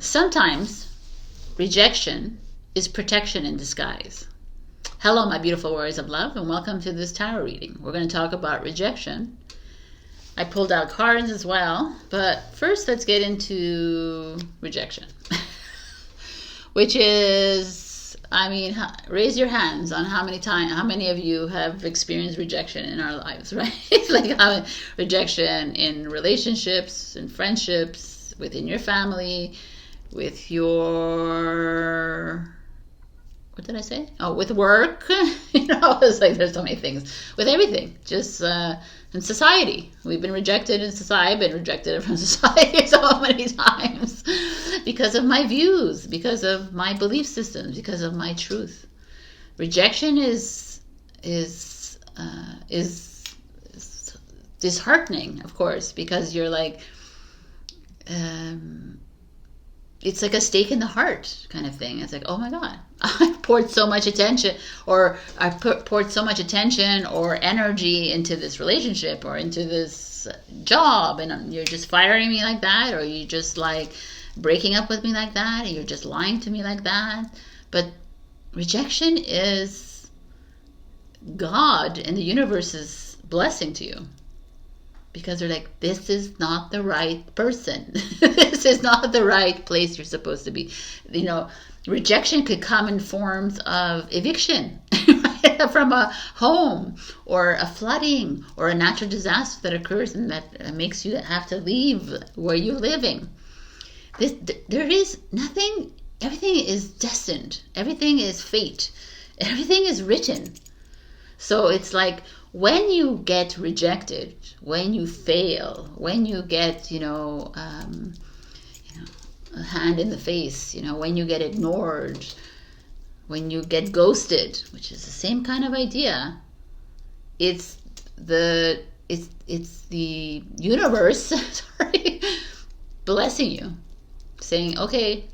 Sometimes rejection is protection in disguise. Hello, my beautiful warriors of love, and welcome to this tarot reading. We're going to talk about rejection. I pulled out cards as well, but first let's get into rejection. Which is, raise your hands on how many of you have experienced rejection in our lives, right? Like rejection in relationships, in friendships, within your family, with your, what did I say? Oh, with work. It's like there's so many things. With everything. Just in society. We've been rejected in society. I've been rejected from society so many times because of my views, because of my belief systems, because of my truth. Rejection is disheartening, of course, because you're like, it's like a stake in the heart kind of thing. It's like, oh my God, I poured so much attention, or I poured so much attention or energy into this relationship or into this job, and you're just firing me like that, or you just like breaking up with me like that, and you're just lying to me like that. But rejection is God and the universe's blessing to you. Because they're like, this is not the right person. This is not the right place you're supposed to be. Rejection could come in forms of eviction from a home, or a flooding, or a natural disaster that occurs and that makes you have to leave where you're living. There is nothing, everything is destined. Everything is fate. Everything is written. So it's like, when you get rejected, when you fail, when you get, a hand in the face, when you get ignored, when you get ghosted, which is the same kind of idea, it's the universe, blessing you, saying, okay,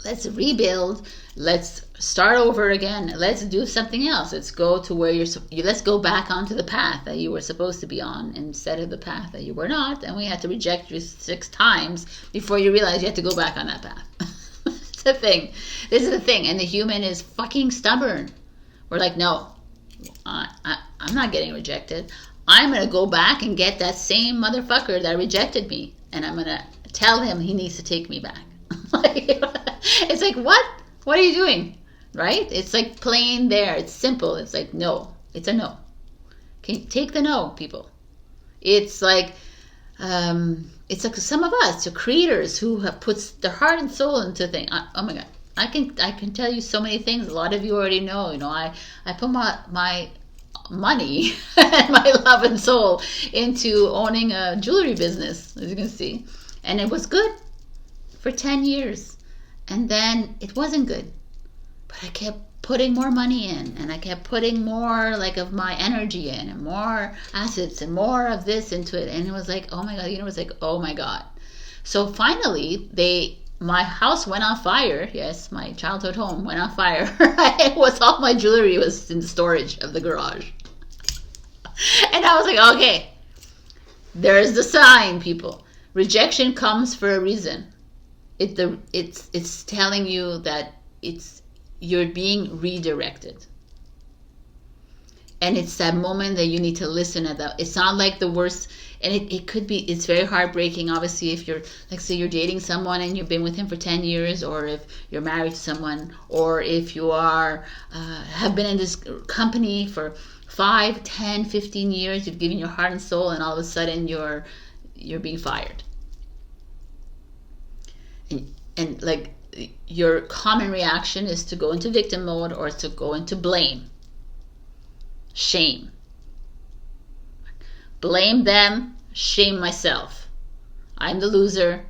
let's rebuild, let's start over again, let's do something else, let's go to where let's go back onto the path that you were supposed to be on instead of the path that you were not, and we had to reject you 6 times before you realize you had to go back on that path. It's the thing. This is the thing, and the human is fucking stubborn. We're like, no, I'm not getting rejected. I'm going to go back and get that same motherfucker that rejected me, and I'm going to tell him he needs to take me back. It's like, what are you doing? Right? It's like plain there. It's simple. It's like, no. It's a no. Can you take the no, people? It's like some of us, the creators who have put their heart and soul into things. Oh my God. I can tell you so many things. A lot of you already know. I put my money and my love and soul into owning a jewelry business, as you can see. And it was good for 10 years. And then it wasn't good. But I kept putting more money in, and I kept putting more of my energy in, and more assets and more of this into it. And it was like, oh my God, the universe was like, oh my God. So finally, my house went on fire. Yes, my childhood home went on fire. It was all my jewelry was in storage of the garage. And I was like, okay, there's the sign, people. Rejection comes for a reason. It's telling you that you're being redirected, and it's that moment that you need to listen at that. It's not like the worst, and it could be. It's very heartbreaking, obviously, if you're say you're dating someone and you've been with him for 10 years, or if you're married to someone, or if you are have been in this company for 5, 10, 15 years. You've given your heart and soul, and all of a sudden you're being fired. And like, your common reaction is to go into victim mode, or to go into blame, shame. Blame them, shame myself. I'm the loser.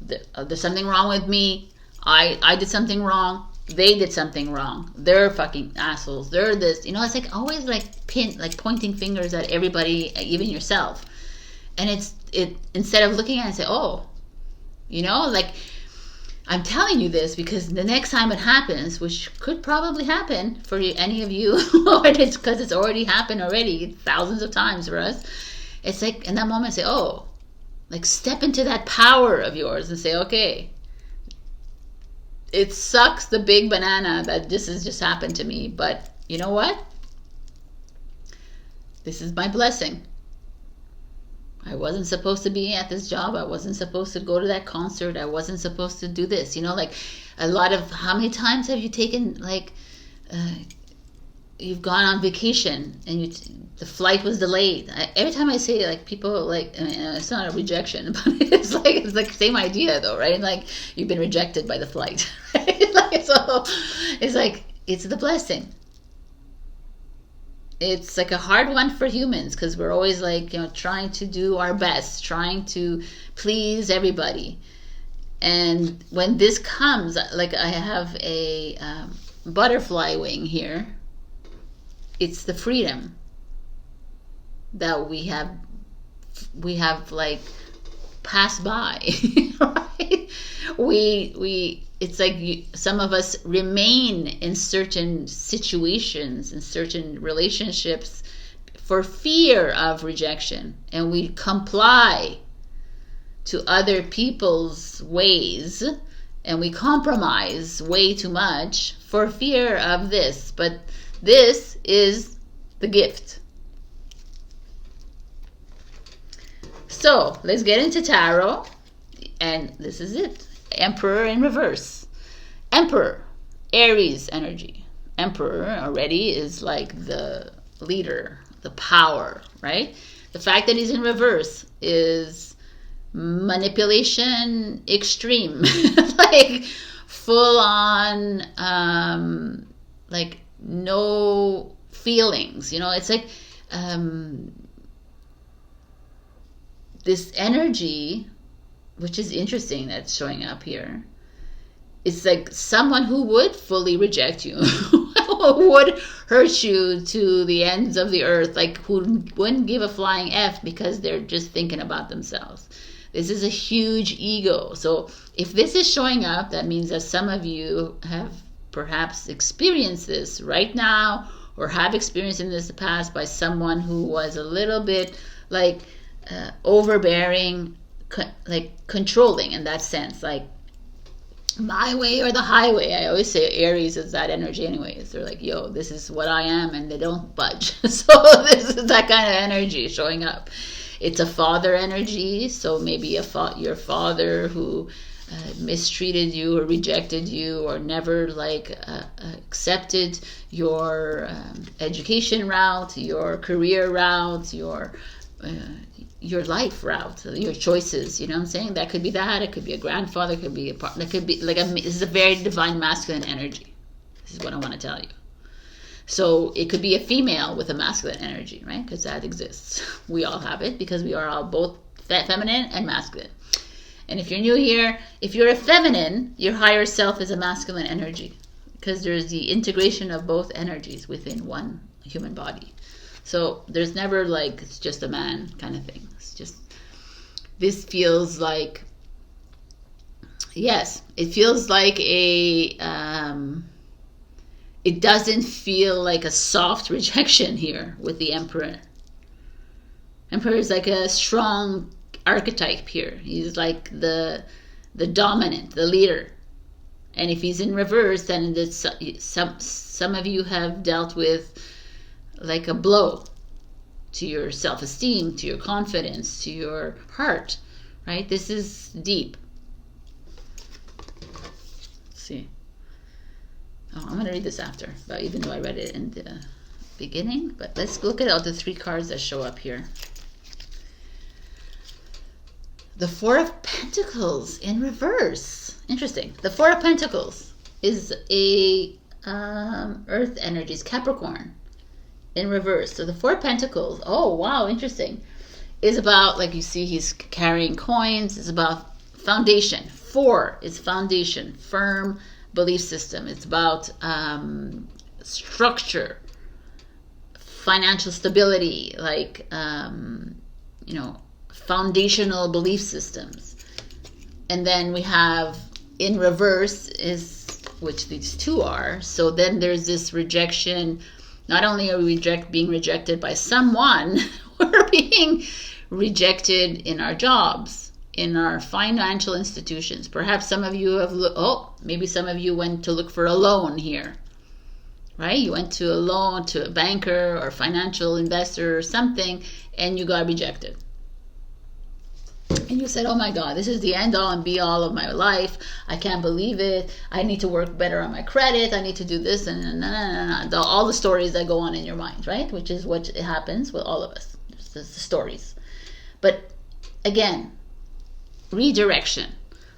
There's something wrong with me. I did something wrong. They did something wrong. They're fucking assholes. They're this. It's like always pointing fingers at everybody, even yourself. And it instead of looking at it and say, oh, I'm telling you this because the next time it happens, which could probably happen for any of you, or it's because it's already happened already thousands of times for us. It's like in that moment, say, oh, like step into that power of yours and say, okay, it sucks the big banana that this has just happened to me. But you know what? This is my blessing. I wasn't supposed to be at this job. I wasn't supposed to go to that concert. I wasn't supposed to do this. You know, like a lot of, how many times have you taken, like, you've gone on vacation and the flight was delayed. Every time I say, like, people, like, I mean, it's not a rejection, but it's like the same idea though, right? Like, you've been rejected by the flight, right? Like, so it's like, it's the blessing. It's like a hard one for humans because we're always like, you know, trying to do our best, trying to please everybody. And when this comes, like I have a butterfly wing here, it's the freedom that we have like passed by, right? It's like some of us remain in certain situations, in certain relationships for fear of rejection, and we comply to other people's ways, and we compromise way too much for fear of this. But this is the gift. So let's get into tarot, and this is it. Emperor in reverse. Emperor, Aries energy. Emperor already is like the leader, the power, right? The fact that he's in reverse is manipulation extreme. Like full on, like no feelings. You know, it's like this energy, which is interesting that's showing up here. It's like someone who would fully reject you, would hurt you to the ends of the earth, like who wouldn't give a flying F because they're just thinking about themselves. This is a huge ego. So if this is showing up, that means that some of you have perhaps experienced this right now, or have experienced in this past by someone who was a little bit like overbearing, like controlling in that sense, like my way or the highway. I always say Aries is that energy anyways. They're like, yo, this is what I am, and they don't budge. So this is that kind of energy showing up. It's a father energy, so maybe your father who mistreated you or rejected you, or never like accepted your education route, your career route, your life route, your choices. You know what I'm saying? That could be that. It could be a grandfather. It could be a partner. It could be like this is a very divine masculine energy. This is what I want to tell you. So it could be a female with a masculine energy, right? Because that exists. We all have it because we are all both feminine and masculine. And if you're new here, if you're a feminine, your higher self is a masculine energy, because there's the integration of both energies within one human body. So there's never like it's just a man kind of thing. It's just, this feels like, yes, it feels like a it doesn't feel like a soft rejection here with the Emperor. Emperor is like a strong archetype here. He's like the dominant, the leader. And if he's in reverse, then it's, some of you have dealt with like a blow to your self-esteem, to your confidence, to your heart, right? This is deep. Let's see. Oh, I'm going to read this after, but even though I read it in the beginning. But let's look at all the three cards that show up here. The Four of Pentacles in reverse. Interesting. The Four of Pentacles is a earth energies, Capricorn, in reverse. So the Four of Pentacles, oh wow, interesting, is about, like you see he's carrying coins, it's about foundation. Four is foundation, firm belief system. It's about structure, financial stability, like you know, foundational belief systems. And then we have in reverse is, which these two are. So then there's this rejection. Not only are we being rejected by someone, we're being rejected in our jobs, in our financial institutions. Perhaps some of you have maybe some of you went to look for a loan here, right? You went to a loan to a banker or financial investor or something, and you got rejected. And you said, oh my God, this is the end all and be all of my life. I can't believe it. I need to work better on my credit. I need to do this and all the stories that go on in your mind, right? Which is what happens with all of us. It's the stories. But again, redirection.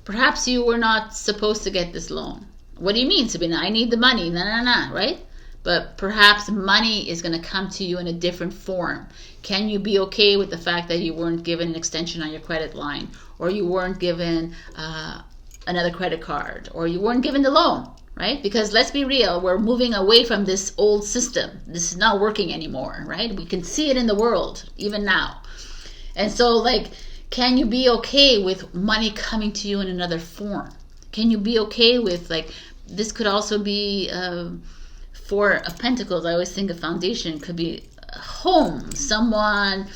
Perhaps you were not supposed to get this loan. What do you mean, Sabrina? I need the money. Right? But perhaps money is going to come to you in a different form. Can you be okay with the fact that you weren't given an extension on your credit line, or you weren't given another credit card, or you weren't given the loan, right? Because let's be real, we're moving away from this old system. This is not working anymore, right? We can see it in the world, even now. And so, like, can you be okay with money coming to you in another form? Can you be okay with, like, this could also be... Four of Pentacles, I always think a foundation could be a home. Someone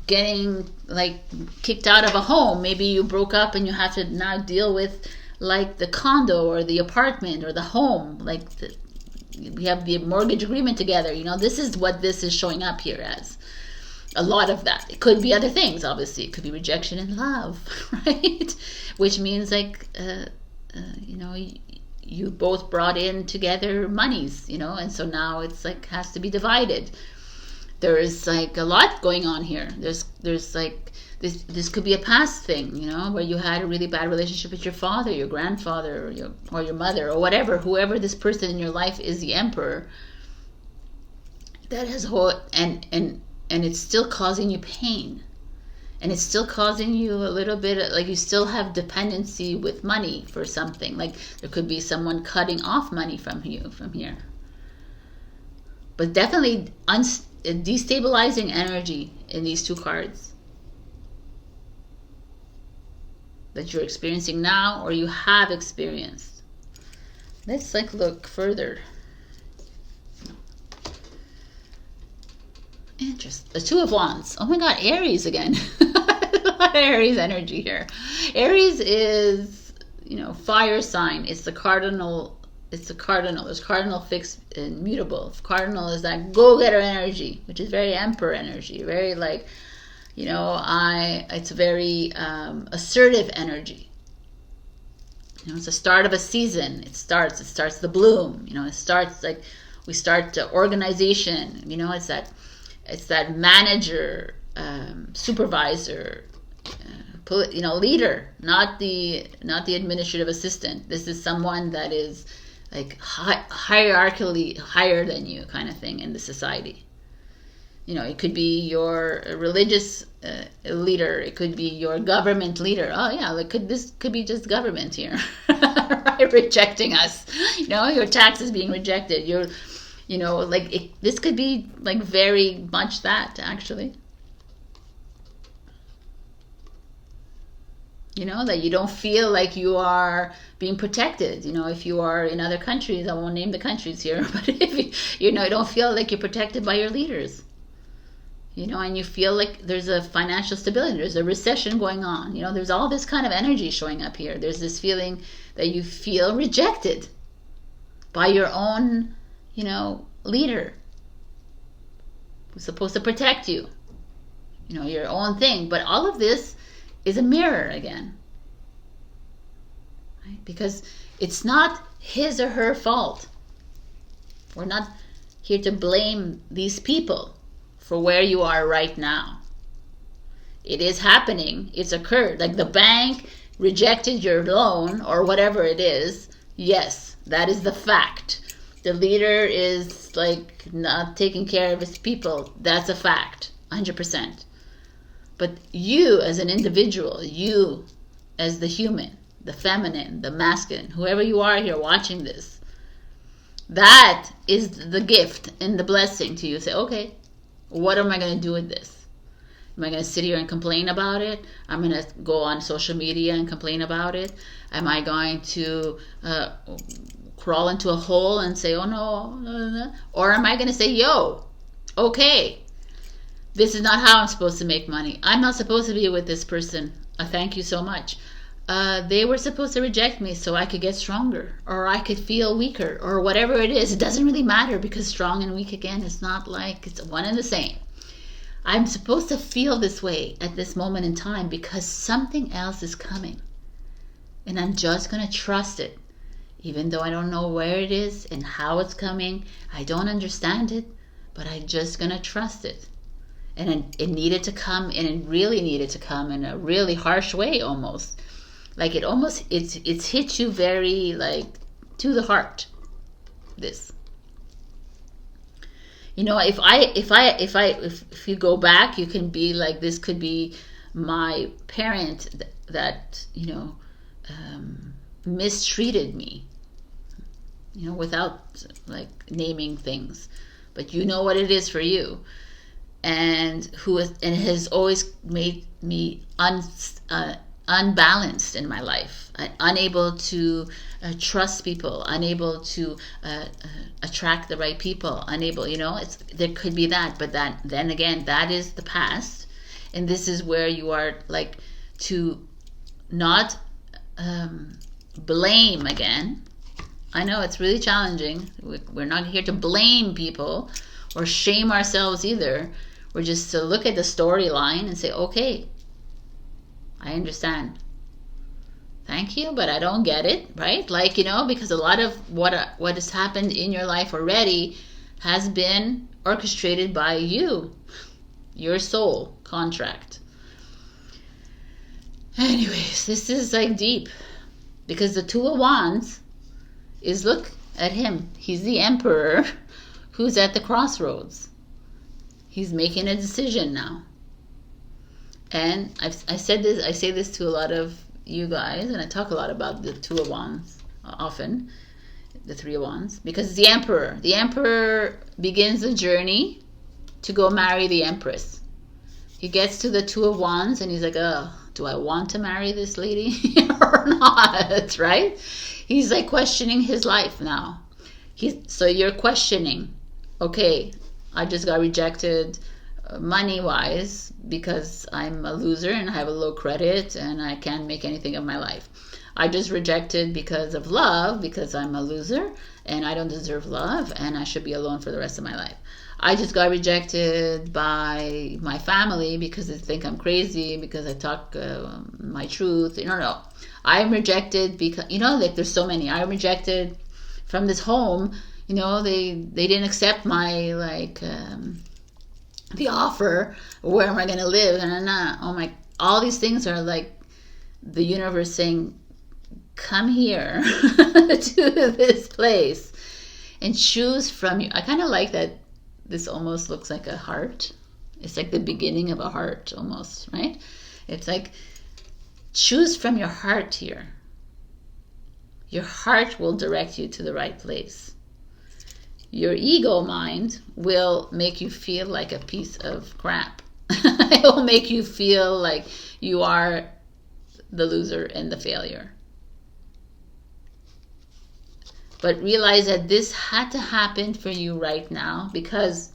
getting like kicked out of a home. Maybe you broke up and you have to now deal with like the condo or the apartment or the home. Like we have the mortgage agreement together. You know, this is what this is showing up here as. A lot of that. It could be other things, obviously. It could be rejection in love, right? Which means like, you know, you both brought in together monies, you know, and so now it's like has to be divided. There's like a lot going on here. There's like this could be a past thing, you know, where you had a really bad relationship with your father, your grandfather, or your mother, or whatever, whoever this person in your life is, the emperor. That has and it's still causing you pain. And it's still causing you a little bit, like you still have dependency with money for something. Like there could be someone cutting off money from you from here. But definitely destabilizing energy in these two cards that you're experiencing now or you have experienced. Let's like look further. Interesting. The Two of Wands. Oh my God, Aries again. A lot of Aries energy here. Aries is, you know, fire sign. It's the cardinal. It's the cardinal. There's cardinal, fixed, and mutable. Cardinal is that go-getter energy, which is very emperor energy. Very like, you know, it's very assertive energy. You know, it's the start of a season. It starts the bloom. You know, it starts like we start organization. You know, it's that manager, supervisor, you know, leader, not the administrative assistant. This is someone that is like hierarchically higher than you, kind of thing in the society. You know, it could be your religious leader. It could be your government leader. Oh yeah, this could be just government here, right? Rejecting us. You know, your taxes being rejected. You know, like this could be like very much that actually. You know, that you don't feel like you are being protected. You know, if you are in other countries, I won't name the countries here, but if you know, you don't feel like you're protected by your leaders. You know, and you feel like there's a financial stability, there's a recession going on. You know, there's all this kind of energy showing up here. There's this feeling that you feel rejected by your own, you know, leader who's supposed to protect you. You know, your own thing. But all of this is a mirror again. Right? Because it's not his or her fault. We're not here to blame these people for where you are right now. It is happening. It's occurred. Like the bank rejected your loan or whatever it is. Yes, that is the fact. The leader is like not taking care of his people. That's a fact. 100%. But you as an individual, you as the human, the feminine, the masculine, whoever you are here watching this, that is the gift and the blessing to you. Say, okay, what am I going to do with this? Am I going to sit here and complain about it? I'm going to go on social media and complain about it? Am I going to crawl into a hole and say, oh no? Or am I going to say, yo, okay, this is not how I'm supposed to make money. I'm not supposed to be with this person thank you so much. They were supposed to reject me so I could get stronger, or I could feel weaker, or whatever it is. It doesn't really matter, because strong and weak, again, it's not like it's one and the same. I'm supposed to feel this way at this moment in time because something else is coming. And I'm just going to trust it. Even though I don't know where it is and how it's coming, I don't understand it, but I'm just going to trust it. And it needed to come, and it really needed to come in a really harsh way, almost. Like it's hit you very, like, to the heart. This. You know, if you go back, you can be like, this could be my parent that you know, mistreated me. You know, without like naming things, but you know what it is for you, and has always made me unbalanced in my life, unable to trust people, unable to attract the right people, unable, you know, there could be that, but then again, that is the past, and this is where you are, like, to not blame again. I know it's really challenging. We're not here to blame people or shame ourselves either. We're just to look at the storyline and say, okay, I understand. Thank you, but I don't get it, right? Like, you know, because a lot of what has happened in your life already has been orchestrated by you, your soul contract. Anyways, this is like deep, because the Two of Wands is, look at him. He's the emperor who's at the crossroads. He's making a decision now. And I say this to a lot of you guys, and I talk a lot about the Two of Wands often, the Three of Wands, because the emperor. The emperor begins a journey to go marry the empress. He gets to the Two of Wands and he's like, oh, do I want to marry this lady or not, right? He's like questioning his life now. So you're questioning, okay, I just got rejected money-wise because I'm a loser and I have a low credit and I can't make anything of my life. I just rejected because of love, because I'm a loser and I don't deserve love and I should be alone for the rest of my life. I just got rejected by my family because they think I'm crazy because I talk my truth. No. I'm rejected because, you know, like there's so many. I'm rejected from this home. You know, they didn't accept my, like, the offer. Where am I going to live? Oh my, all these things are like the universe saying, come here to this place and choose from you. I kind of like that. This almost looks like a heart. It's like the beginning of a heart almost, right? It's like, choose from your heart here. Your heart will direct you to the right place. Your ego mind will make you feel like a piece of crap. It will make you feel like you are the loser and the failure. But realize that this had to happen for you right now because,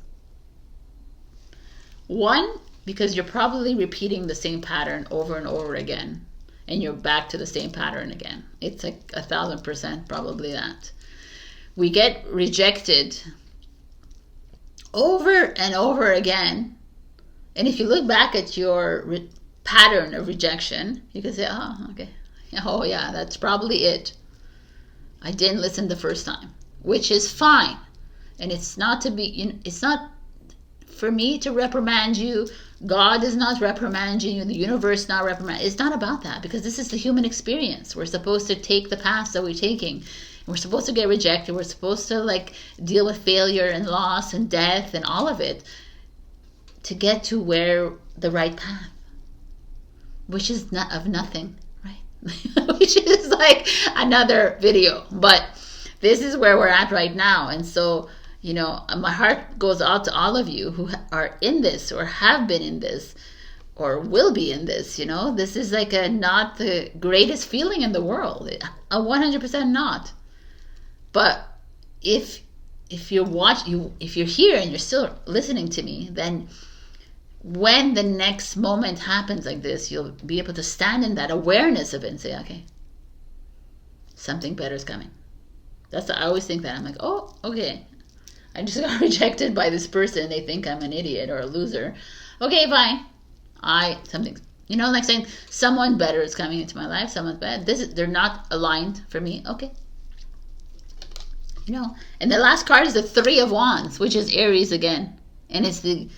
one, because you're probably repeating the same pattern over and over again, and you're back to the same pattern again. It's like 1,000% probably that. We get rejected over and over again, and if you look back at your pattern of rejection, you can say, oh, okay, oh yeah, that's probably it. I didn't listen the first time, which is fine. And it's not to be, you know, it's not for me to reprimand you. God is not reprimanding you. The universe is not reprimanding. It's not about that, because this is the human experience. We're supposed to take the path that we're taking. We're supposed to get rejected. We're supposed to, like, deal with failure and loss and death and all of it to get to where the right path, which is not of nothing. Which is like another video, but this is where we're at right now. And so, you know, my heart goes out to all of you who are in this or have been in this or will be in this. You know, this is like not the greatest feeling in the world, 100% not. But if you're here and you're still listening to me, then when the next moment happens like this, you'll be able to stand in that awareness of it and say, okay, something better is coming. I always think that. I'm like, oh, okay. I just got rejected by this person. They think I'm an idiot or a loser. Okay, fine. Like saying someone better is coming into my life. Someone's bad. They're not aligned for me. Okay. And the last card is the Three of Wands, which is Aries again. And it's the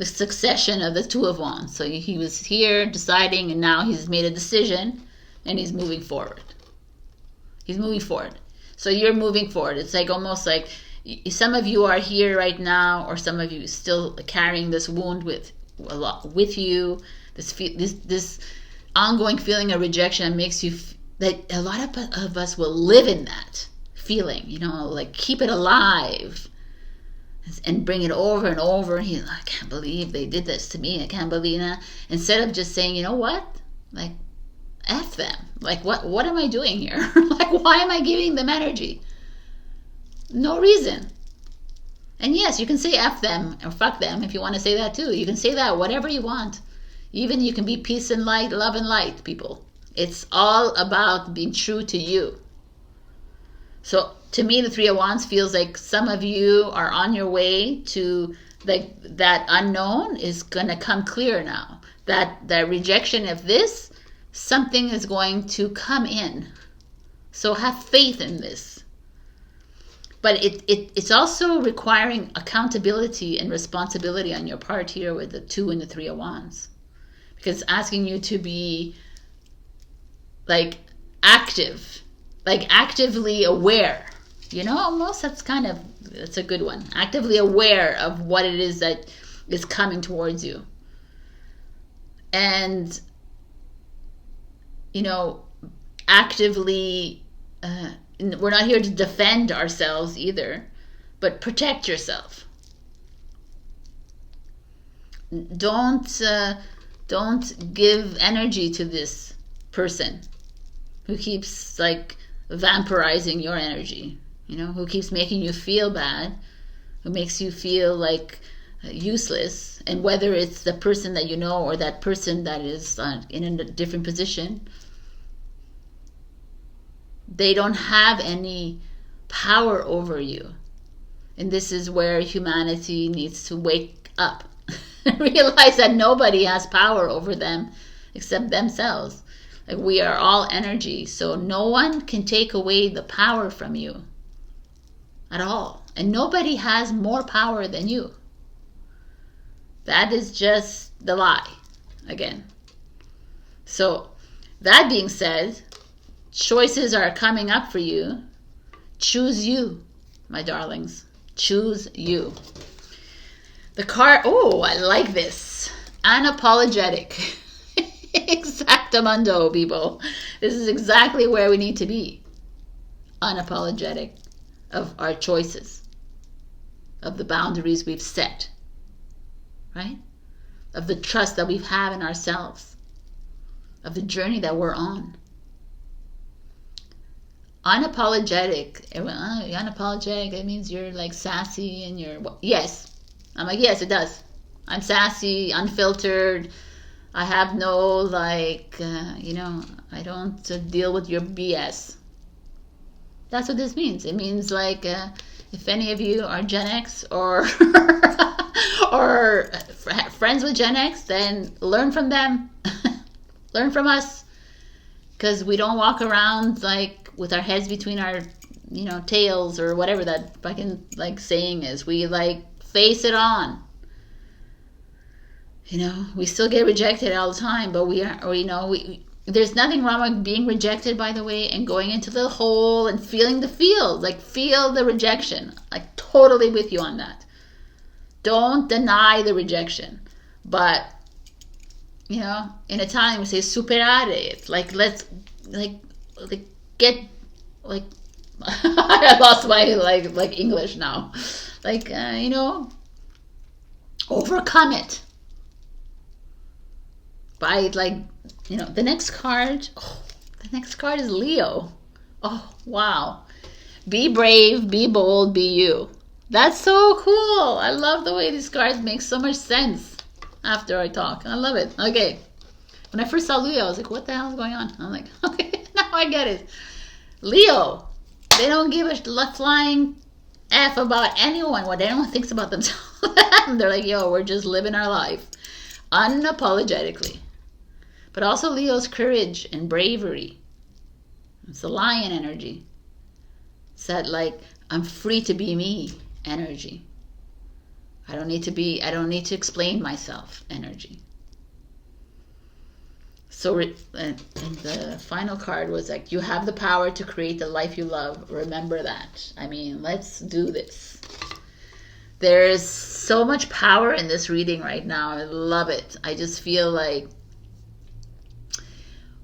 succession of the Two of Wands. So he was here deciding, and now he's made a decision, and he's moving forward. So you're moving forward. It's like almost like some of you are here right now, or some of you still carrying this wound with you. This ongoing feeling of rejection makes you that a lot of us will live in that feeling. Like keep it alive and bring it over and over. And I can't believe they did this to me. I can't believe that. Instead of just saying, you know what, like, F them. Like, what am I doing here? Like, why am I giving them energy? No reason. And yes, you can say F them or fuck them if you want to say that too. You can say that whatever you want. Even you can be peace and light, love and light, people. It's all about being true to you. So to me, the Three of Wands feels like some of you are on your way to that unknown is going to come clear now. That rejection of this, something is going to come in. So have faith in this. But it's also requiring accountability and responsibility on your part here with the Two and the Three of Wands. Because it's asking you to be active, actively aware. Almost that's a good one. Actively aware of what it is that is coming towards you. And, actively, we're not here to defend ourselves either, but protect yourself. Don't give energy to this person who keeps vampirizing your energy, who keeps making you feel bad, who makes you feel useless. And whether it's the person that you know or that person that is in a different position, they don't have any power over you. And this is where humanity needs to wake up. Realize that nobody has power over them except themselves. We are all energy, so no one can take away the power from you at all. And nobody has more power than you. That is just the lie, again. So, that being said, choices are coming up for you. Choose you, my darlings. Choose you. The card, I like this. Unapologetic. Exactamundo, people. This is exactly where we need to be. Unapologetic of our choices, of the boundaries we've set, right? Of the trust that we've had in ourselves, of the journey that we're on. Unapologetic. Unapologetic, it means you're sassy and you're, yes. I'm yes, it does. I'm sassy, unfiltered. I have no, I don't deal with your BS. That's what this means. It means, if any of you are Gen X or or friends with Gen X, then learn from them. Learn from us. Because we don't walk around, with our heads between our, tails or whatever that fucking, saying is. We, face it on. We still get rejected all the time, but there's nothing wrong with being rejected, by the way, and going into the hole and feeling the feels. Feel the rejection. Totally with you on that. Don't deny the rejection. But, in Italian we say superare it. Let's, get, I lost my, English now. Overcome it. By the next card. The next card is Leo. Oh, wow. Be brave, be bold, be you. That's so cool. I love the way these cards make so much sense. after I talk. I love it. Okay. When I first saw Leo, I was like, what the hell is going on? I'm like, okay, now I get it. Leo, they don't give a flying F about anyone, what anyone thinks about themselves. They're like, yo, we're just living our life unapologetically. But also Leo's courage and bravery. It's the lion energy. It's that like, I'm free to be me energy. I don't need to explain myself energy. So and the final card was like, you have the power to create the life you love. Remember that. I mean, let's do this. There's so much power in this reading right now. I love it. I just feel like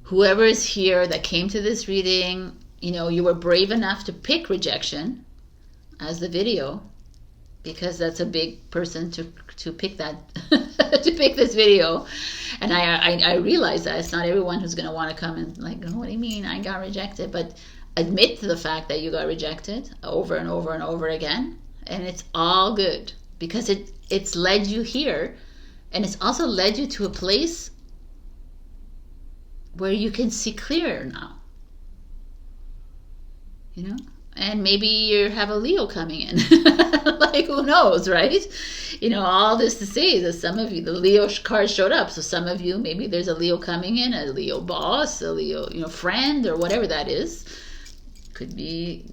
whoever is here that came to this reading, you know, you were brave enough to pick rejection as the video, because that's a big person to pick that to pick this video. And I realize that it's not everyone who's going to want to come and like, oh, what do you mean I got rejected? But admit to the fact that you got rejected over and over and over again, and it's all good, because it's led you here, and it's also led you to a place where you can see clearer now, you know. And maybe you have a Leo coming in. Like, who knows, right? You know, all this to say that some of you, the Leo card showed up. So some of you, maybe there's a Leo coming in, a Leo boss, a Leo, you know, friend, or whatever that is. Could be.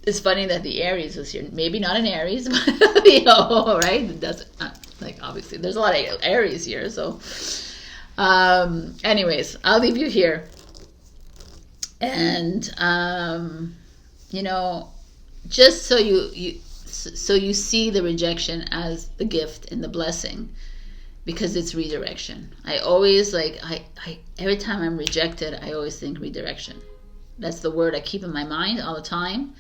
It's funny that the Aries was here. Maybe not an Aries, but Leo, right? It doesn't, like, obviously, there's a lot of Aries here. So, anyways, I'll leave you here. And, you know, just so you see the rejection as the gift and the blessing, because it's redirection. I always like, I every time I'm rejected, I always think redirection. That's the word I keep in my mind all the time.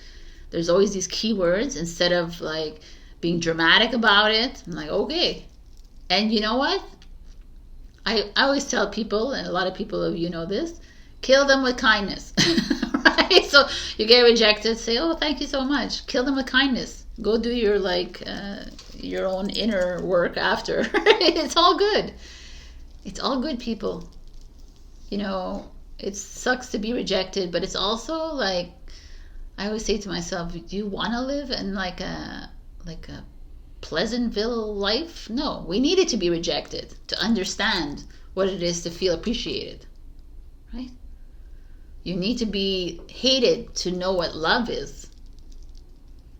There's always these key words. Instead of like being dramatic about it, I'm like, okay. And you know what? I always tell people, and a lot of people of you know this, kill them with kindness. Right? So you get rejected, say, oh, thank you so much. Kill them with kindness. Go do your like your own inner work after. It's all good. It's all good, people. You know, it sucks to be rejected, but it's also like, I always say to myself, do you want to live in like a Pleasantville life? No, we needed to be rejected to understand what it is to feel appreciated, right? You need to be hated to know what love is.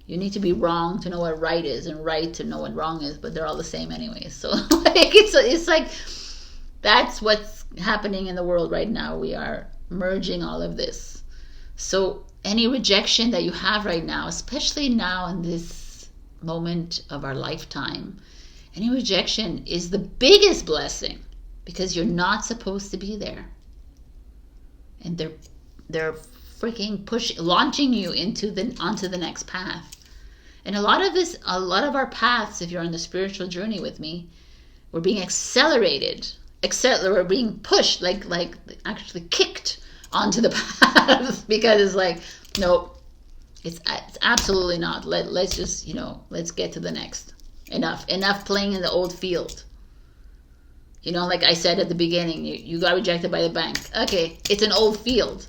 You need to be wrong to know what right is, and right to know what wrong is, but they're all the same anyway. So like, it's like, that's what's happening in the world right now. We are merging all of this. So any rejection that you have right now, especially now in this moment of our lifetime, any rejection is the biggest blessing, because you're not supposed to be there. And they're freaking launching you onto the next path. And a lot of our paths, if you're on the spiritual journey with me, we're being accelerated. We're being pushed, like actually kicked onto the path, because it's like, nope, it's absolutely not. Let's just, you know, let's get to the next. Enough playing in the old field. You know, like I said at the beginning, you got rejected by the bank. Okay, it's an old field.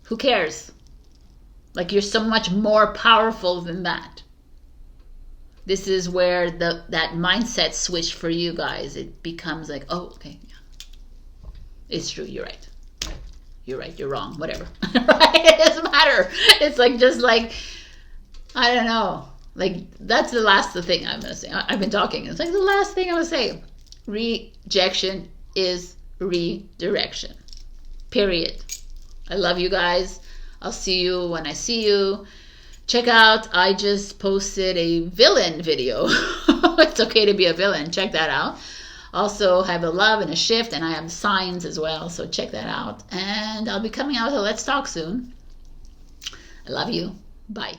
Who cares? Like, you're so much more powerful than that. This is where that mindset switch for you guys, it becomes like, oh, okay, yeah, it's true, you're right. You're right, you're wrong, whatever. Right? It doesn't matter. It's like, just like, I don't know. Like, that's the thing I'm going to say. I've been talking. It's like the last thing I'm going to say. Rejection is redirection. Period. I love you guys. I'll see you when I see you. Check out, I just posted a villain video. It's okay to be a villain. Check that out. Also have a love and a shift, and I have signs as well, so check that out. And I'll be coming out with a Let's Talk soon. I love you. Bye.